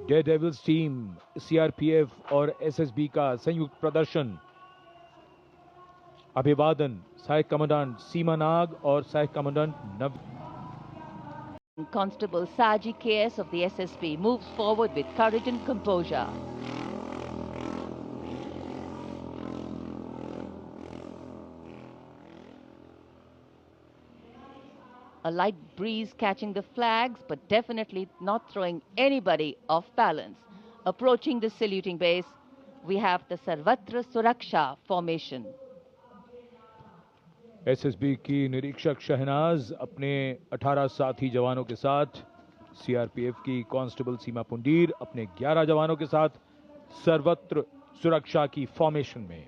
Daredevils team, CRPF और SSB का संयुक्त प्रदर्शन। अभिवादन सहायक कमांडेंट सीमा नाग और सहायक कमांडेंट नव। Constable Saji KS of the SSB moves forward with courage and composure. A light breeze catching the flags, but definitely not throwing anybody off balance. Approaching the saluting base, we have the Sarvatra Suraksha formation. SSB की निरीक्षक शहनाज अपने 18 साथी जवानों के साथ, CRPF की constable सीमा पुंडीर अपने 11 जवानों के साथ सर्वत्र सुरक्षा की फॉर्मेशन में।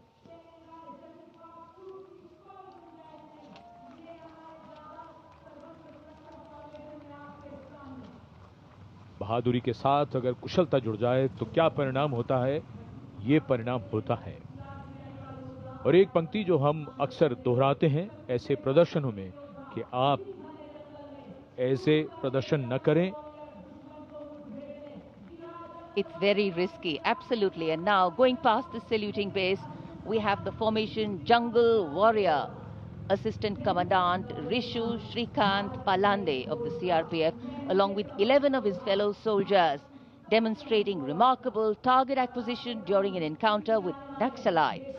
बहादुरी के साथ अगर कुशलता जुड़ जाए तो क्या परिणाम होता है, ये परिणाम होता है। और एक पंक्ति जो हम अक्सर दोहराते हैं ऐसे प्रदर्शनों में कि आप ऐसे प्रदर्शन न करें। It's very risky, absolutely. And now going past the saluting base, we have the formation Jungle Warrior. Assistant Commandant Rishu Shrikant Palande of the CRPF, along with 11 of his fellow soldiers, demonstrating remarkable target acquisition during an encounter with Naxalites.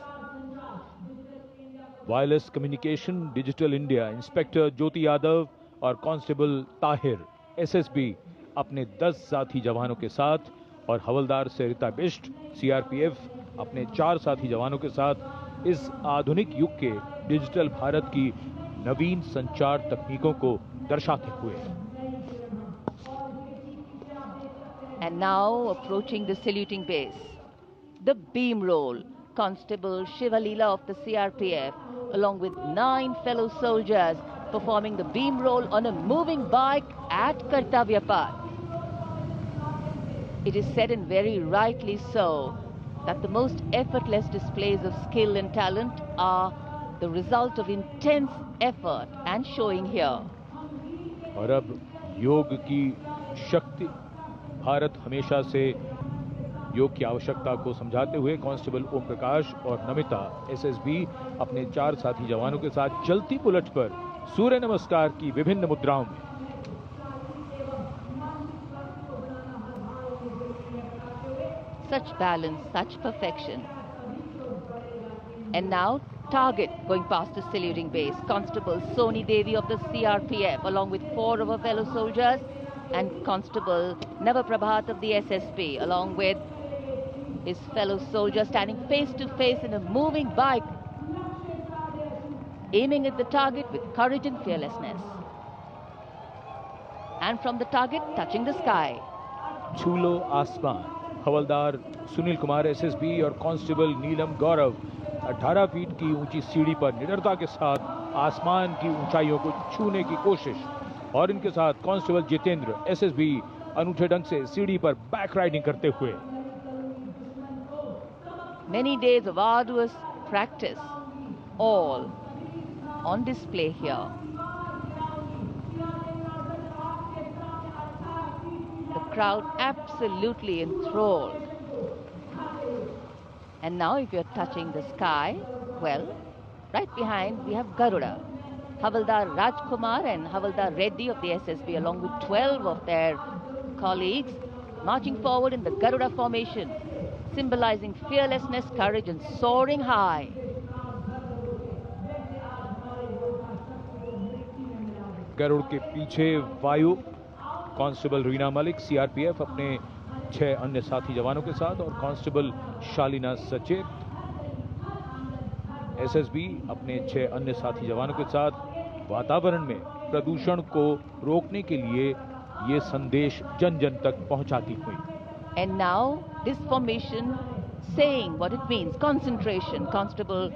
Wireless communication digital India inspector Jyoti Yadav और constable Tahir SSB अपने 10 साथी जवानों के साथ और हवलदार सरिता Bisht CRPF अपने 4 साथी जवानों के साथ इस आधुनिक युग के डिजिटल भारत की नवीन संचार तकनीकों को दर्शाते हुए। And now approaching the saluting base, the beam roll. Constable Shivalila of the CRPF, along with 9 fellow soldiers, performing the beam roll on a moving bike at Kartavya Path. It is said, and very rightly so, that the most effortless displays of skill and talent are the result of intense effort and showing here. और अब योग की शक्ति, भारत हमेशा से योग की आवश्यकता को समझाते हुए कांस्टेबल ओम प्रकाश और नमिता एसएसबी अपने 4 साथी जवानों के साथ चलती बुलेट पर सूर्य नमस्कार की विभिन्न मुद्राओं में। Such balance, such perfection. And now target going past the saluting base. Constable Soni Devi of the CRPF, along with 4 of her fellow soldiers, and Constable Navaprabhat of the SSB, along with his fellow soldier, standing face to face in a moving bike, aiming at the target with courage and fearlessness. And from the target, touching the sky. छूलो आसमान। हवलदार Sunil Kumar SSB और constable नीलम गौरव 18 feet की ऊंची सीढ़ी पर निडरता के साथ आसमान की ऊंचाइयों को छूने की कोशिश, और इनके साथ कांस्टेबल जितेंद्र एसएसबी अनूठे ढंग से सीढ़ी पर बैक राइडिंग करते हुए। Many days of arduous practice, all on display here. The crowd absolutely enthralled. And now if you're touching the sky, well, right behind we have Garuda. Havaldar Rajkumar and Havaldar Reddy of the SSB, along with 12 of their colleagues, marching forward in the Garuda formation, symbolizing fearlessness, courage, and soaring high. Garuda के पीछे वायु constable Reena Malik CRPF अपने 6 अन्य साथी जवानों के साथ और कांस्टेबल शालीना सचेत एसएसबी अपने 6 अन्य साथी जवानों के साथ वातावरण में प्रदूषण को रोकने के लिए ये संदेश जन जन तक पहुंचाती हुई। And now this formation saying what it means, concentration. Constable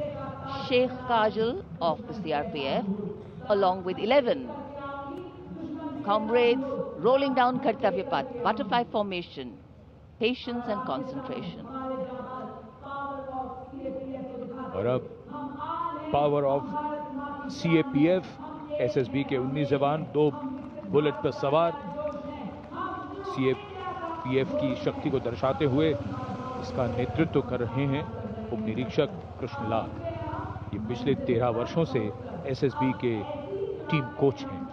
Sheikh Kajal of the CRPF, along with 11 comrades, rolling down Kartavya Path, butterfly formation, patience and concentration. और अब पावर ऑफ सीएपीएफ, एसएसबी के 19 जवान 2 bullet पर सवार, CRPF की शक्ति को दर्शाते हुए इसका नेतृत्व कर रहे हैं उप निरीक्षक कृष्णलाल। ये पिछले 13 वर्षों से एसएसबी के टीम कोच हैं।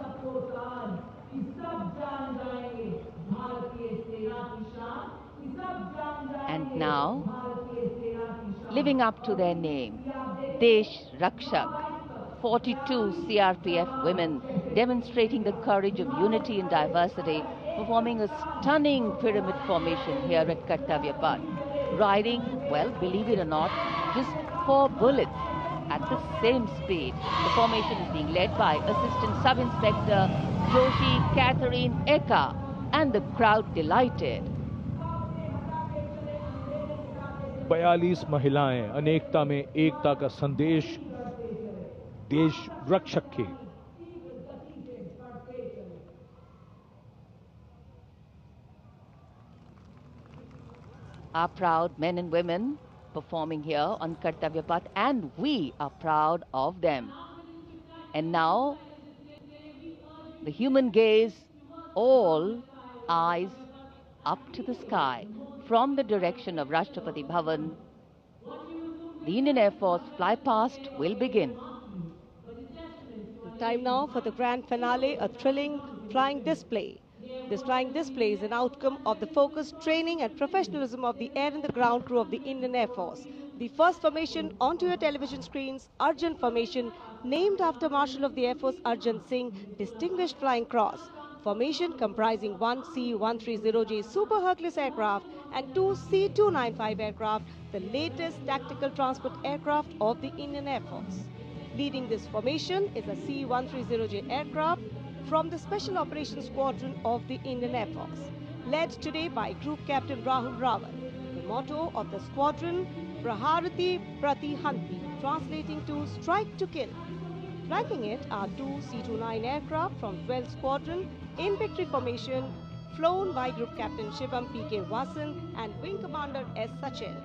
And now, living up to their name, Desh Rakshak, 42 CRPF women demonstrating the courage of unity and diversity, performing a stunning pyramid formation here at Kartavya Path. Riding, well, believe it or not, just 4 bullets at the same speed. The formation is being led by Assistant Sub-Inspector Joshi Catherine Eka, and the crowd delighted. 42 महिलाएं, अनेकता में एकता का संदेश, देश रक्षक के। Our proud men and women performing here on Kartavya Path, and we are proud of them. And now, the human gaze, all eyes up to the sky from the direction of Rashtrapati Bhavan. The Indian Air Force fly past will begin. Time now for the grand finale, a thrilling flying display. This flying display is an outcome of the focused training and professionalism of the air and the ground crew of the Indian Air Force. The first formation onto your television screens, Arjun formation, named after Marshal of the Air Force Arjun Singh, Distinguished Flying Cross. Formation comprising 1 C-130J Super Hercules aircraft and 2 C-295 aircraft, the latest tactical transport aircraft of the Indian Air Force. Leading this formation is a C-130J aircraft from the Special Operations Squadron of the Indian Air Force, led today by Group Captain Rahul Rawat. The motto of the squadron, Praharati Pratihanti, translating to strike to kill. Flanking it are 2 C-29 aircraft from 12th Squadron in victory formation, flown by Group Captain Shivam P.K. Vasan and Wing Commander S. Sachin.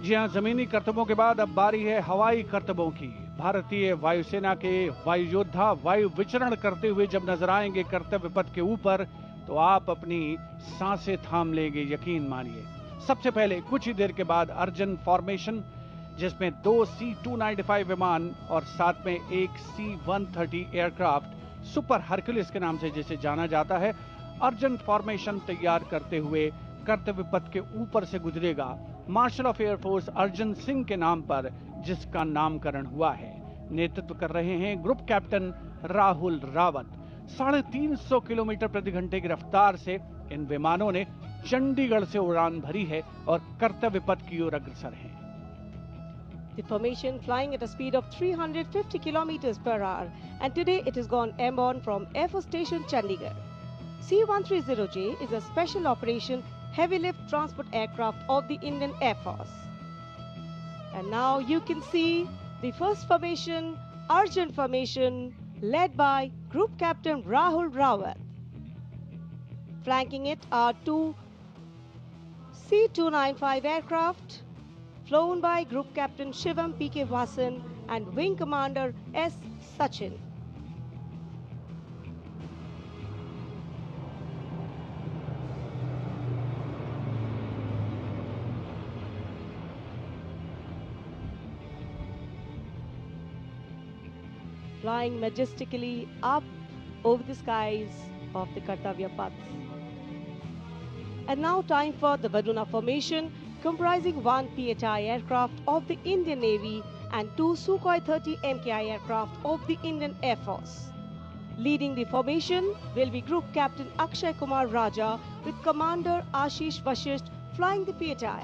जी हां, जमीनी करतबों के बाद अब बारी है हवाई करतबों की। भारतीय वायुसेना के वायु योद्धा वायु विचरण करते हुए जब नजर आएंगे कर्तव्य पथ के ऊपर, तो आप अपनी सांसें थाम लेंगे, यकीन मानिए। सबसे पहले कुछ ही देर के बाद अर्जन फॉर्मेशन, जिसमें 2 C-295 विमान और साथ में एक C-130 एयरक्राफ्ट सुपर हरक्यूलिस के नाम से जिसे जाना जाता है, अर्जन फॉर्मेशन तैयार करते हुए कर्तव्य पथ के ऊपर से गुजरेगा। Marshal of air force Arjan Singh के नाम पर जिसका नामकरण हुआ है। नेतृत्व कर रहे हैं group captain Rahul Rawat. 350 kilometre प्रति घंटे की रफ्तार से इन विमानों ने चंडीगढ़ से उड़ान भरी है और कर्तव्य पथ की ओर अग्रसर हैं। The formation flying at a speed of 350 kilometers per hour, and today it has gone airborne from Air Force Station Chandigarh. C-130J is a special operation heavy lift transport aircraft of the Indian Air Force. And now you can see the first formation, Arjun formation, led by Group Captain Rahul Rawat. Flanking it are 2 C-295 aircraft, flown by Group Captain Shivam P.K. Vasan and Wing Commander S. Sachin. Flying majestically up over the skies of the Kartavya Path. And now time for the Varuna formation, comprising 1 PHI aircraft of the Indian Navy and 2 Sukhoi 30 MKI aircraft of the Indian Air Force. Leading the formation will be Group Captain Akshay Kumar Raja with Commander Ashish Vashisht flying the PHI,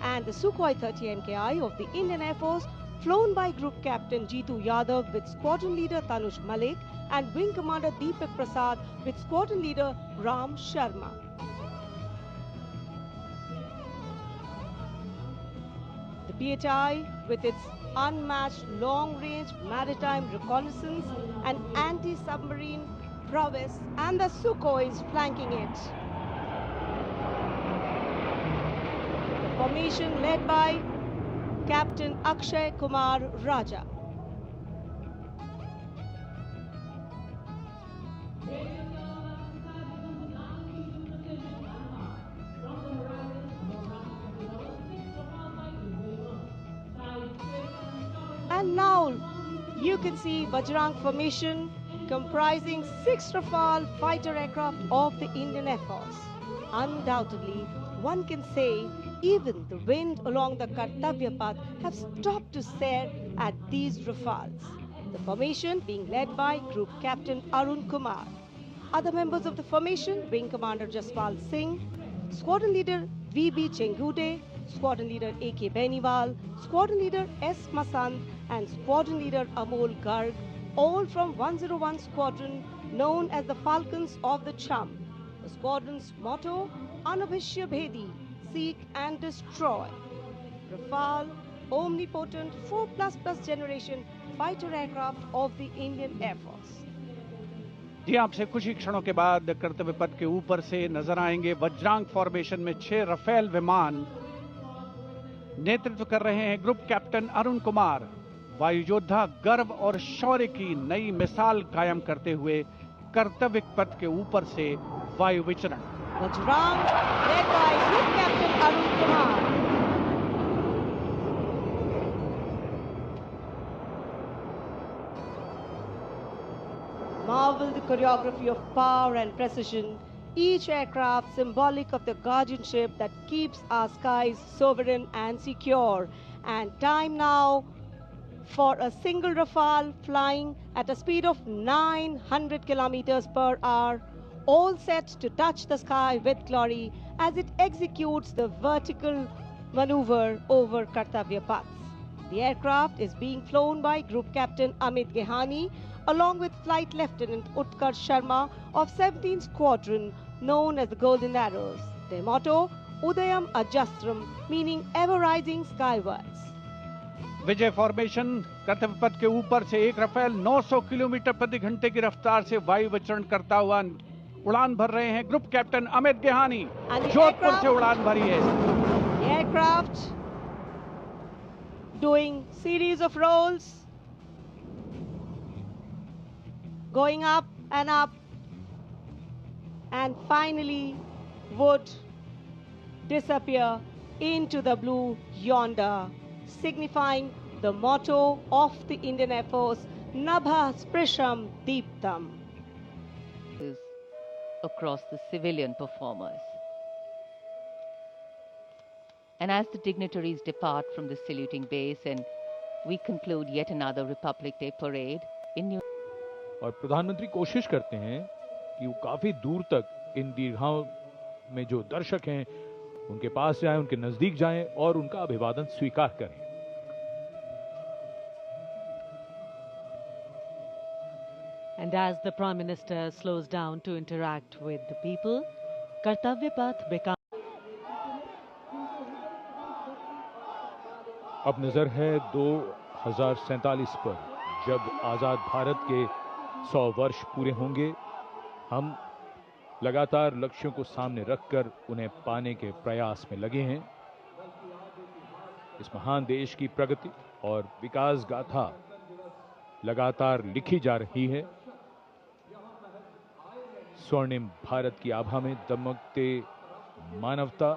and the Sukhoi 30 MKI of the Indian Air Force flown by Group Captain Jeetu Yadav with Squadron Leader Tanuj Malik and Wing Commander Deepak Prasad with Squadron Leader Ram Sharma. The PHI, with its unmatched long-range maritime reconnaissance and anti-submarine prowess, and the Sukhois flanking it. The formation led by Captain Akshay Kumar Raja. you can see Bajrang formation comprising 6 Rafale fighter aircraft of the Indian Air Force. Undoubtedly, one can say even the wind along the Kartavya path have stopped to stare at these Rafales. The formation being led by Group Captain Arun Kumar. Other members of the formation, Wing Commander Jaswal Singh, Squadron Leader V.B. Chengude, Squadron Leader A.K. Beniwal, Squadron Leader S. Masand and Squadron Leader Amol Garg, all from 101 Squadron known as the Falcons of the Cham. The squadron's motto, Anubhishya Bhedi, seek and destroy. Rafale, omnipotent 4++ generation fighter aircraft of the Indian Air Force. जी आपसे कुछ ही क्षणों के बाद कर्तव्य पथ के ऊपर से नजर आएंगे वज्रांग फॉर्मेशन में 6 रफेल विमान। नेतृत्व कर रहे हैं ग्रुप कैप्टन अरुण कुमार। वायु योद्धा गर्व और शौर्य की नई मिसाल कायम करते हुए कर्तव्य पथ के ऊपर से वायु विचरण। Bajrang led by Group Captain Arun Kumar. Marvel the choreography of power and precision, each aircraft symbolic of the guardianship that keeps our skies sovereign and secure. And time now for a single Rafale flying at a speed of 900 kilometers per hour, all set to touch the sky with glory as it executes the vertical maneuver over Kartavya paths. The aircraft is being flown by Group Captain Amit Gehani along with Flight Lieutenant Utkarsh Sharma of 17th Squadron known as the Golden Arrows. Their motto, Udayam Ajastram, meaning ever rising skywards. Vijay formation कर्तव्य पथ के ऊपर से एक Rafale 900 kilometre प्रति घंटे की रफ्तार से वायु विचरण करता हुआ उड़ान भर रहे हैं ग्रुप कैप्टन अमित गेहानी। जोधपुर से उड़ान भरी है। The aircraft doing series of rolls, going up, and finally would disappear into the blue yonder, signifying the motto of the Indian Air Force, Nabha Sprisham Deeptam. Across the civilian performers. And as the dignitaries depart from the saluting base and we conclude yet another Republic Day parade in New York. और प्रधानमंत्री कोशिश करते हैं कि वो काफी दूर तक इन दीर्घाओं में जो दर्शक हैं उनके पास जाएं, उनके नजदीक जाएं और उनका अभिवादन स्वीकार करें। And as the Prime Minister slows down to interact with the people, Kartavya Path becomes... अब नजर है 2047 पर, जब आजाद भारत के 100 वर्ष पूरे होंगे। हम लगातार लक्ष्यों को सामने रखकर उन्हें पाने के प्रयास में लगे हैं। इस महान देश की प्रगति और विकास गाथा लगातार लिखी जा रही है। स्वर्णिम भारत की आभा में दमकते मानवता